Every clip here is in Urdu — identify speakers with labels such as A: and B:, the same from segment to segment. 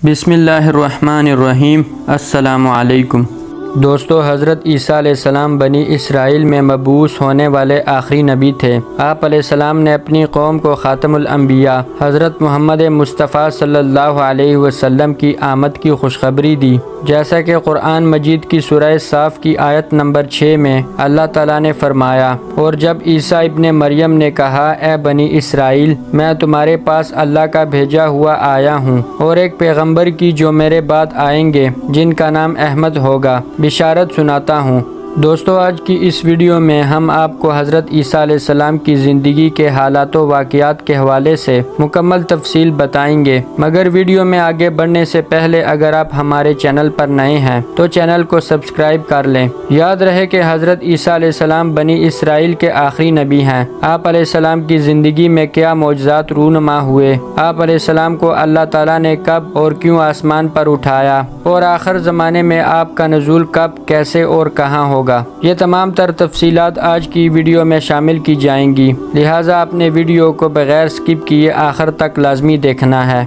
A: بسم اللہ الرحمن الرحیم۔ السلام علیکم دوستو، حضرت عیسیٰ علیہ السلام بنی اسرائیل میں مبعوث ہونے والے آخری نبی تھے۔ آپ علیہ السلام نے اپنی قوم کو خاتم الانبیاء حضرت محمد مصطفیٰ صلی اللہ علیہ وسلم کی آمد کی خوشخبری دی، جیسا کہ قرآن مجید کی سورہ صاف کی آیت نمبر 6 میں اللہ تعالیٰ نے فرمایا، اور جب عیسیٰ ابن مریم نے کہا، اے بنی اسرائیل، میں تمہارے پاس اللہ کا بھیجا ہوا آیا ہوں اور ایک پیغمبر کی جو میرے بعد آئیں گے، جن کا نام احمد ہوگا، بشارت سناتا ہوں۔ دوستو، آج کی اس ویڈیو میں ہم آپ کو حضرت عیسیٰ علیہ السلام کی زندگی کے حالات و واقعات کے حوالے سے مکمل تفصیل بتائیں گے، مگر ویڈیو میں آگے بڑھنے سے پہلے اگر آپ ہمارے چینل پر نئے ہیں تو چینل کو سبسکرائب کر لیں۔ یاد رہے کہ حضرت عیسیٰ علیہ السلام بنی اسرائیل کے آخری نبی ہیں۔ آپ علیہ السلام کی زندگی میں کیا معجزات رونما ہوئے، آپ علیہ السلام کو اللہ تعالیٰ نے کب اور کیوں آسمان پر اٹھایا، اور آخر زمانے میں آپ کا نزول کب، کیسے اور کہاں ہوگا، یہ تمام تر تفصیلات آج کی ویڈیو میں شامل کی جائیں گی، لہٰذا اپنے ویڈیو کو بغیر سکپ کیے آخر تک لازمی دیکھنا ہے۔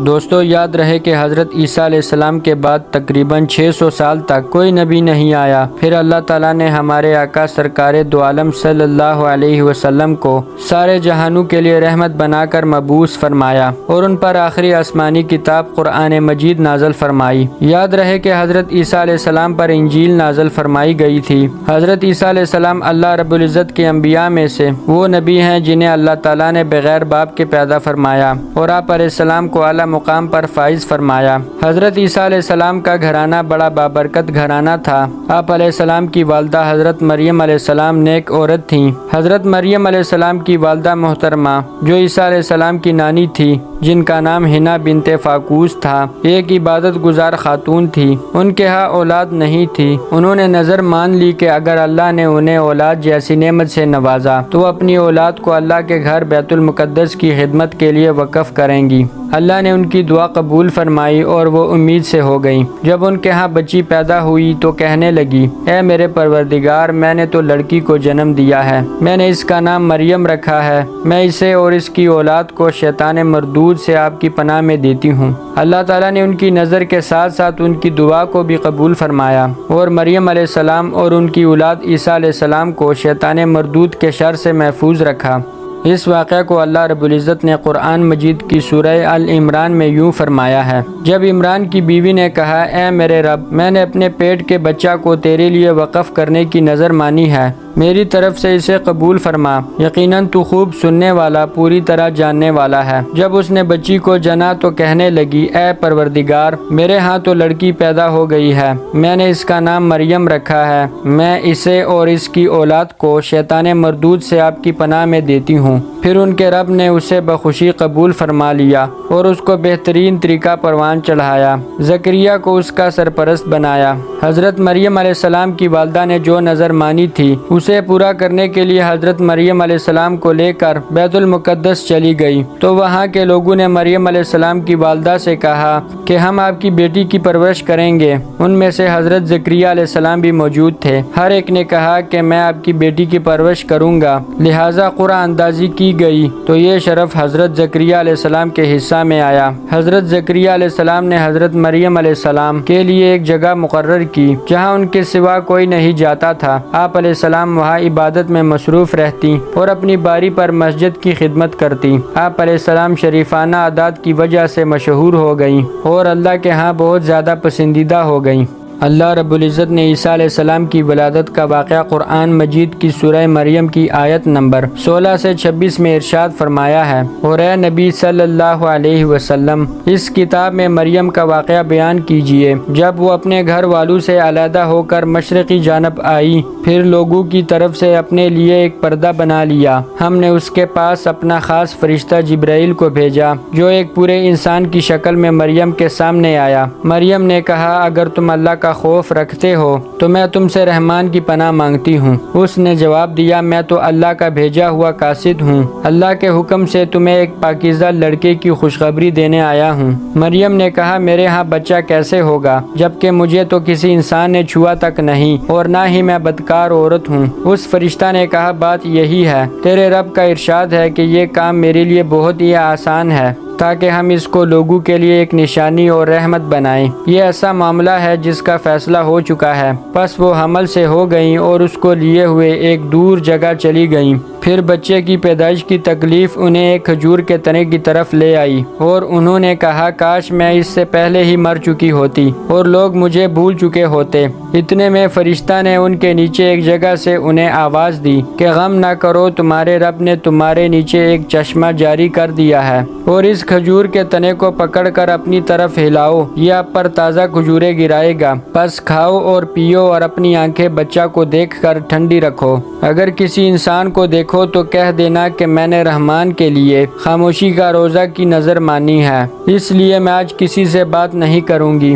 A: دوستو، یاد رہے کہ حضرت عیسیٰ علیہ السلام کے بعد تقریباً 600 سال تک کوئی نبی نہیں آیا۔ پھر اللہ تعالیٰ نے ہمارے آقا سرکار دو عالم صلی اللہ علیہ وسلم کو سارے جہانوں کے لیے رحمت بنا کر مبعوث فرمایا اور ان پر آخری آسمانی کتاب قرآن مجید نازل فرمائی۔ یاد رہے کہ حضرت عیسیٰ علیہ السلام پر انجیل نازل فرمائی گئی تھی۔ حضرت عیسیٰ علیہ السلام اللہ رب العزت کے انبیاء میں سے وہ نبی ہیں جنہیں اللہ تعالیٰ نے بغیر باپ کے پیدا فرمایا اور آپ علیہ السلام کو اعلیٰ مقام پر فائز فرمایا۔ حضرت عیسیٰ علیہ السلام کا گھرانہ بڑا بابرکت گھرانہ تھا۔ آپ علیہ السلام کی والدہ حضرت مریم علیہ السلام نیک عورت تھیں۔ حضرت مریم علیہ السلام کی والدہ محترمہ جو عیسیٰ علیہ السلام کی نانی تھی، جن کا نام حنا بنت فاقوس تھا، ایک عبادت گزار خاتون تھی۔ ان کے ہاں اولاد نہیں تھی۔ انہوں نے نظر مان لی کہ اگر اللہ نے انہیں اولاد جیسی نعمت سے نوازا تو وہ اپنی اولاد کو اللہ کے گھر بیت المقدس کی خدمت کے لیے وقف کریں گی۔ اللہ نے ان کی دعا قبول فرمائی اور وہ امید سے ہو گئیں۔ جب ان کے ہاں بچی پیدا ہوئی تو کہنے لگی، اے میرے پروردگار، میں نے تو لڑکی کو جنم دیا ہے، میں نے اس کا نام مریم رکھا ہے، میں اسے اور اس کی اولاد کو شیطان مردود سے آپ کی پناہ میں دیتی ہوں۔ اللہ تعالیٰ نے ان کی نظر کے ساتھ ساتھ ان کی دعا کو بھی قبول فرمایا اور مریم علیہ السلام اور ان کی اولاد عیسیٰ علیہ السلام کو شیطان مردود کے شر سے محفوظ رکھا۔ اس واقعہ کو اللہ رب العزت نے قرآن مجید کی سورہ ال-عمران میں یوں فرمایا ہے، جب عمران کی بیوی نے کہا، اے میرے رب، میں نے اپنے پیٹ کے بچہ کو تیرے لیے وقف کرنے کی نظر مانی ہے، میری طرف سے اسے قبول فرما، یقیناً تو خوب سننے والا، پوری طرح جاننے والا ہے۔ جب اس نے بچی کو جنا تو کہنے لگی، اے پروردگار، میرے ہاں تو لڑکی پیدا ہو گئی ہے، میں نے اس کا نام مریم رکھا ہے، میں اسے اور اس کی اولاد کو شیطان مردود سے آپ کی پناہ میں دیتی ہوں۔ پھر ان کے رب نے اسے بخوشی قبول فرما لیا اور اس کو بہترین طریقہ پروان چڑھایا، زکریہ کو اس کا سرپرست بنایا۔ حضرت مریم علیہ السلام کی والدہ نے جو نظر مانی تھی اسے پورا کرنے کے لیے حضرت مریم علیہ السلام کو لے کر بیت المقدس چلی گئی تو وہاں کے لوگوں نے مریم علیہ السلام کی والدہ سے کہا کہ ہم آپ کی بیٹی کی پرورش کریں گے۔ ان میں سے حضرت زکریہ علیہ السلام بھی موجود تھے۔ ہر ایک نے کہا کہ میں آپ کی بیٹی کی پرورش کروں گا، لہٰذا قرعہ اندازی کی گئی تو یہ شرف حضرت زکریہ علیہ السلام کے حصہ میں آیا۔ حضرت زکریہ علیہ السلام نے حضرت مریم علیہ السلام کے لیے ایک جگہ مقرر کی جہاں ان کے سوا کوئی نہیں جاتا تھا۔ آپ علیہ السلام وہاں عبادت میں مصروف رہتی اور اپنی باری پر مسجد کی خدمت کرتی۔ آپ علیہ السلام شریفانہ عادات کی وجہ سے مشہور ہو گئیں اور اللہ کے ہاں بہت زیادہ پسندیدہ ہو گئیں۔ اللہ رب العزت نے عیسیٰ علیہ السلام کی ولادت کا واقعہ قرآن مجید کی سورہ مریم کی آیت نمبر 16 سے 26 میں ارشاد فرمایا ہے، اور اے نبی صلی اللہ علیہ وسلم، اس کتاب میں مریم کا واقعہ بیان کیجیے جب وہ اپنے گھر والوں سے علیحدہ ہو کر مشرقی جانب آئی، پھر لوگوں کی طرف سے اپنے لیے ایک پردہ بنا لیا۔ ہم نے اس کے پاس اپنا خاص فرشتہ جبرائیل کو بھیجا جو ایک پورے انسان کی شکل میں مریم کے سامنے آیا۔ مریم نے کہا، اگر تم اللہ کا خوف رکھتے ہو تو میں تم سے رحمان کی پناہ مانگتی ہوں۔ اس نے جواب دیا، میں تو اللہ کا بھیجا ہوا قاصد ہوں، اللہ کے حکم سے تمہیں ایک پاکیزہ لڑکے کی خوشخبری دینے آیا ہوں۔ مریم نے کہا، میرے ہاں بچہ کیسے ہوگا جبکہ مجھے تو کسی انسان نے چھوا تک نہیں اور نہ ہی میں بدکار عورت ہوں۔ اس فرشتہ نے کہا، بات یہی ہے، تیرے رب کا ارشاد ہے کہ یہ کام میرے لیے بہت ہی آسان ہے، تاکہ ہم اس کو لوگوں کے لیے ایک نشانی اور رحمت بنائیں۔ یہ ایسا معاملہ ہے جس کا فیصلہ ہو چکا ہے۔ پس وہ حمل سے ہو گئیں اور اس کو لیے ہوئے ایک دور جگہ چلی گئیں۔ پھر بچے کی پیدائش کی تکلیف انہیں ایک کھجور کے تنے کی طرف لے آئی اور انہوں نے کہا کاش میں اس سے پہلے ہی مر چکی ہوتی اور لوگ مجھے بھول چکے ہوتے۔ اتنے میں فرشتہ نے ان کے نیچے ایک جگہ سے انہیں آواز دی کہ غم نہ کرو، تمہارے رب نے تمہارے نیچے ایک چشمہ جاری کر دیا ہے اور اس کھجور کے تنے کو پکڑ کر اپنی طرف ہلاؤ، یہ آپ پر تازہ کھجوریں گرائے گا، بس کھاؤ اور پیو اور اپنی آنکھیں بچہ کو دیکھ کر ٹھنڈی رکھو۔ اگر کسی انسان کو دیکھو تو کہہ دینا کہ میں نے رحمان کے لیے خاموشی کا روزہ کی نظر مانی ہے، اس لیے میں آج کسی سے بات نہیں کروں گی۔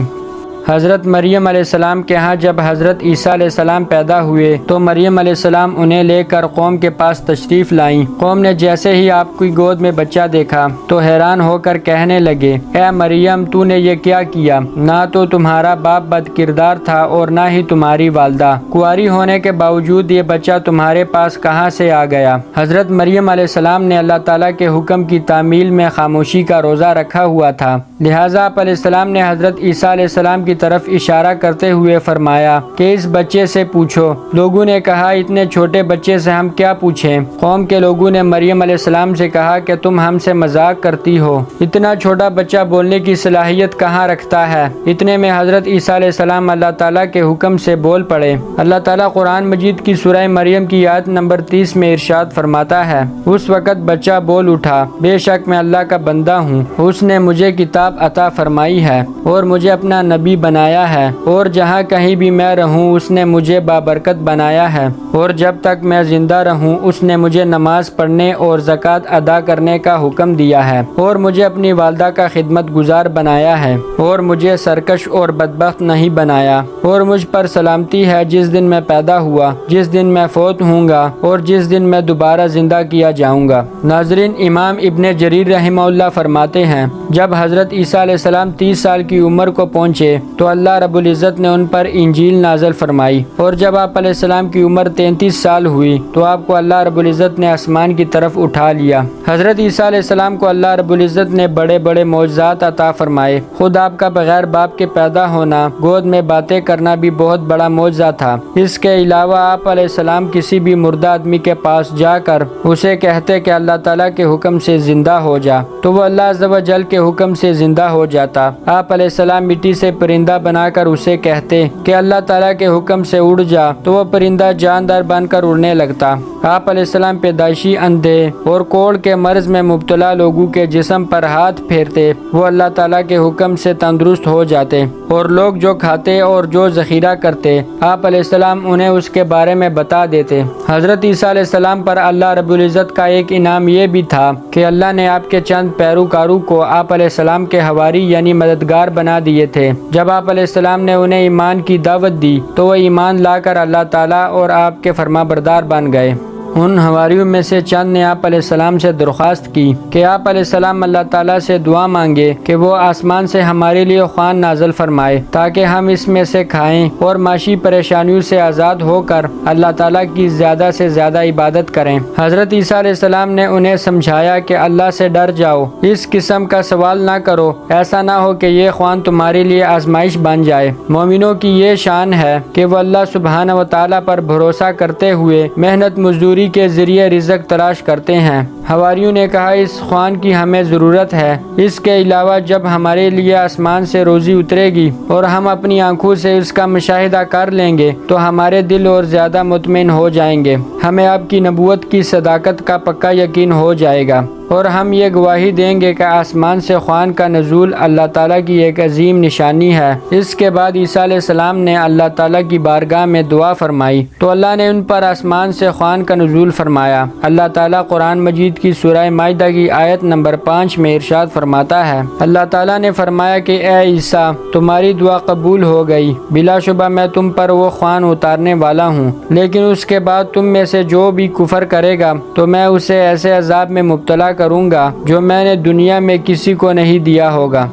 A: حضرت مریم علیہ السلام کے ہاں جب حضرت عیسیٰ علیہ السلام پیدا ہوئے تو مریم علیہ السلام انہیں لے کر قوم کے پاس تشریف لائیں۔ قوم نے جیسے ہی آپ کی گود میں بچہ دیکھا تو حیران ہو کر کہنے لگے، اے مریم تو نے یہ کیا کیا؟ نہ تو تمہارا باپ بد کردار تھا اور نہ ہی تمہاری والدہ، کنواری ہونے کے باوجود یہ بچہ تمہارے پاس کہاں سے آ گیا؟ حضرت مریم علیہ السلام نے اللہ تعالیٰ کے حکم کی تعمیل میں خاموشی کا روزہ رکھا ہوا تھا، لہٰذا آپ علیہ السلام نے حضرت عیسیٰ علیہ السلام کی طرف اشارہ کرتے ہوئے فرمایا کہ اس بچے سے پوچھو۔ لوگوں نے کہا اتنے چھوٹے بچے سے ہم کیا پوچھیں؟ قوم کے لوگوں نے مریم علیہ السلام سے کہا کہ تم ہم سے مذاق کرتی ہو، اتنا چھوٹا بچہ بولنے کی صلاحیت کہاں رکھتا ہے؟ اتنے میں حضرت عیسیٰ علیہ السلام اللہ تعالیٰ کے حکم سے بول پڑے۔ اللہ تعالیٰ قرآن مجید کی سورہ مریم کی آیت نمبر 30 میں ارشاد فرماتا ہے، اس وقت بچہ بول اٹھا، بے شک میں اللہ کا بندہ ہوں، اس نے مجھے کتاب عطا فرمائی ہے اور مجھے اپنا نبی بنایا ہے، اور جہاں کہیں بھی میں رہوں اس نے مجھے بابرکت بنایا ہے، اور جب تک میں زندہ رہوں اس نے مجھے نماز پڑھنے اور زکوٰۃ ادا کرنے کا حکم دیا ہے، اور مجھے اپنی والدہ کا خدمت گزار بنایا ہے، اور مجھے سرکش اور بدبخت نہیں بنایا، اور مجھ پر سلامتی ہے جس دن میں پیدا ہوا، جس دن میں فوت ہوں گا اور جس دن میں دوبارہ زندہ کیا جاؤں گا۔ ناظرین، امام ابن جریر رحمہ اللہ فرماتے ہیں، جب حضرت عیسیٰ علیہ السلام 30 سال کی عمر کو پہنچے تو اللہ رب العزت نے ان پر انجیل نازل فرمائی، اور جب آپ علیہ السلام کی عمر 33 سال ہوئی تو آپ کو اللہ رب العزت نے آسمان کی طرف اٹھا لیا۔ حضرت عیسیٰ علیہ السلام کو اللہ رب العزت نے بڑے بڑے معجزات عطا فرمائے۔ خود آپ کا بغیر باپ کے پیدا ہونا، گود میں باتیں کرنا بھی بہت بڑا معجزہ تھا۔ اس کے علاوہ آپ علیہ السلام کسی بھی مردہ آدمی کے پاس جا کر اسے کہتے کہ اللہ تعالیٰ کے حکم سے زندہ ہو جا تو وہ اللہ عز و جل کے حکم سے زندہ ہو جاتا۔ آپ علیہ السلام مٹی سے پرندہ بنا کر اسے کہتے کہ اللہ تعالیٰ کے حکم سے اڑ جا تو وہ پرندہ جاندار بن کر اڑنے لگتا۔ آپ علیہ السلام پیدائشی اندھے اور کوڑ کے مرض میں مبتلا لوگوں کے جسم پر ہاتھ پھیرتے، وہ اللہ تعالیٰ کے حکم سے تندرست ہو جاتے، اور لوگ جو کھاتے اور جو ذخیرہ کرتے آپ علیہ السلام انہیں اس کے بارے میں بتا دیتے۔ حضرت عیسیٰ علیہ السلام پر اللہ رب العزت کا ایک انعام یہ بھی تھا کہ اللہ نے آپ کے چند پیروکاروں کو آپ علیہ السلام کے حواری یعنی مددگار بنا دیے تھے۔ جب آپ علیہ السلام نے انہیں ایمان کی دعوت دی تو وہ ایمان لا کر اللہ تعالیٰ اور آپ کے فرمانبردار بن گئے۔ ان حواریوں میں سے چند نے آپ علیہ السلام سے درخواست کی کہ آپ علیہ السلام اللہ تعالیٰ سے دعا مانگے کہ وہ آسمان سے ہمارے لیے خوان نازل فرمائے تاکہ ہم اس میں سے کھائیں اور معاشی پریشانیوں سے آزاد ہو کر اللہ تعالیٰ کی زیادہ سے زیادہ عبادت کریں۔ حضرت عیسیٰ علیہ السلام نے انہیں سمجھایا کہ اللہ سے ڈر جاؤ، اس قسم کا سوال نہ کرو، ایسا نہ ہو کہ یہ خوان تمہارے لیے آزمائش بن جائے۔ مومنوں کی یہ شان ہے کہ وہ اللہ سبحانہ و تعالیٰ پر بھروسہ کرتے ہوئے محنت مزدوری کے ذریعے رزق تلاش کرتے ہیں۔ حواریوں نے کہا اس خوان کی ہمیں ضرورت ہے، اس کے علاوہ جب ہمارے لیے آسمان سے روزی اترے گی اور ہم اپنی آنکھوں سے اس کا مشاہدہ کر لیں گے تو ہمارے دل اور زیادہ مطمئن ہو جائیں گے، ہمیں آپ کی نبوت کی صداقت کا پکا یقین ہو جائے گا، اور ہم یہ گواہی دیں گے کہ آسمان سے خوان کا نزول اللہ تعالیٰ کی ایک عظیم نشانی ہے۔ اس کے بعد عیسیٰ علیہ السلام نے اللہ تعالیٰ کی بارگاہ میں دعا فرمائی تو اللہ نے ان پر آسمان سے خوان کا نزول فرمایا۔ اللہ تعالیٰ قرآن مجید کی سورہ مائدہ کی آیت نمبر 5 میں ارشاد فرماتا ہے، اللہ تعالیٰ نے فرمایا کہ اے عیسیٰ تمہاری دعا قبول ہو گئی، بلا شبہ میں تم پر وہ خوان اتارنے والا ہوں، لیکن اس کے بعد تم میں سے جو بھی کفر کرے گا تو میں اسے ایسے عذاب میں مبتلا کروں گا جو میں نے دنیا میں کسی کو نہیں دیا ہوگا۔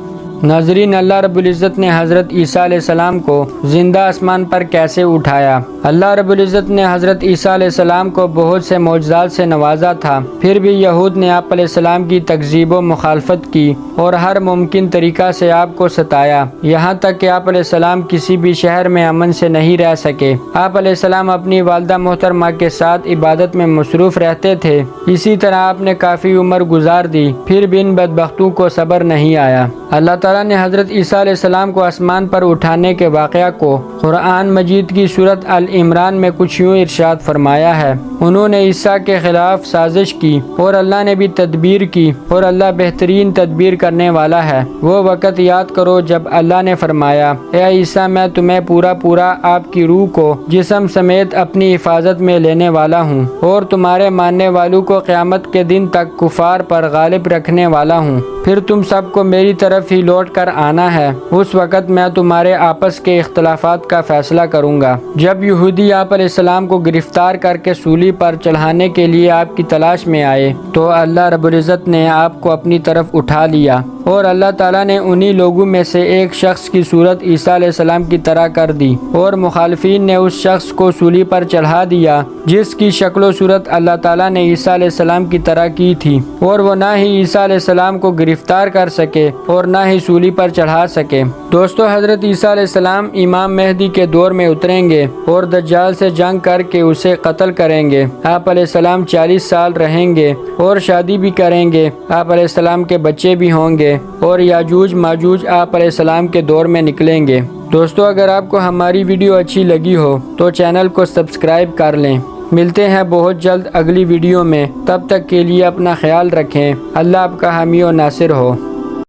A: ناظرین، اللہ رب العزت نے حضرت عیسیٰ علیہ السلام کو زندہ آسمان پر کیسے اٹھایا؟ اللہ رب العزت نے حضرت عیسیٰ علیہ السلام کو بہت سے معجزات سے نوازا تھا، پھر بھی یہود نے آپ علیہ السلام کی تکذیب و مخالفت کی اور ہر ممکن طریقہ سے آپ کو ستایا، یہاں تک کہ آپ علیہ السلام کسی بھی شہر میں امن سے نہیں رہ سکے۔ آپ علیہ السلام اپنی والدہ محترمہ کے ساتھ عبادت میں مصروف رہتے تھے، اسی طرح آپ نے کافی عمر گزار دی، پھر بھی ان بدبختوں کو صبر نہیں آیا۔ اللہ تعالیٰ نے حضرت عیسیٰ علیہ السلام کو آسمان پر اٹھانے کے واقعہ کو قرآن مجید کی سورۃ العمران میں کچھ یوں ارشاد فرمایا ہے: انہوں نے عیسیٰ کے خلاف سازش کی اور اللہ نے بھی تدبیر کی، اور اللہ بہترین تدبیر کرنے والا ہے۔ وہ وقت یاد کرو جب اللہ نے فرمایا: اے عیسیٰ، میں تمہیں پورا آپ کی روح کو جسم سمیت اپنی حفاظت میں لینے والا ہوں، اور تمہارے ماننے والوں کو قیامت کے دن تک کفار پر غالب رکھنے والا ہوں، پھر تم سب کو میری طرف ہی لوٹ کر آنا ہے۔ اس وقت میں تمہارے آپس کے اختلافات کا فیصلہ کروں گا۔ جب یہودی آپ علیہ السلام کو گرفتار کر کے سولی پر چڑھانے کے لیے آپ کی تلاش میں آئے تو اللہ رب العزت نے آپ کو اپنی طرف اٹھا لیا، اور اللہ تعالیٰ نے انہی لوگوں میں سے ایک شخص کی صورت عیسیٰ علیہ السلام کی طرح کر دی، اور مخالفین نے اس شخص کو سولی پر چڑھا دیا جس کی شکل و صورت اللہ تعالیٰ نے عیسیٰ علیہ السلام کی طرح کی تھی، اور وہ نہ ہی عیسیٰ علیہ السلام کو گرفتار کر سکے اور نہ ہی سولی پر چڑھا سکے۔ دوستو، حضرت عیسیٰ علیہ السلام امام مہدی کے دور میں اتریں گے اور دجال سے جنگ کر کے اسے قتل کریں گے۔ آپ علیہ السلام 40 سال رہیں گے اور شادی بھی کریں گے، آپ علیہ السلام کے بچے بھی ہوں گے، اور یاجوج ماجوج آپ علیہ السلام کے دور میں نکلیں گے۔ دوستو، اگر آپ کو ہماری ویڈیو اچھی لگی ہو تو چینل کو سبسکرائب کر لیں۔ ملتے ہیں بہت جلد اگلی ویڈیو میں، تب تک کے لیے اپنا خیال رکھیں۔ اللہ آپ کا حامی و ناصر ہو۔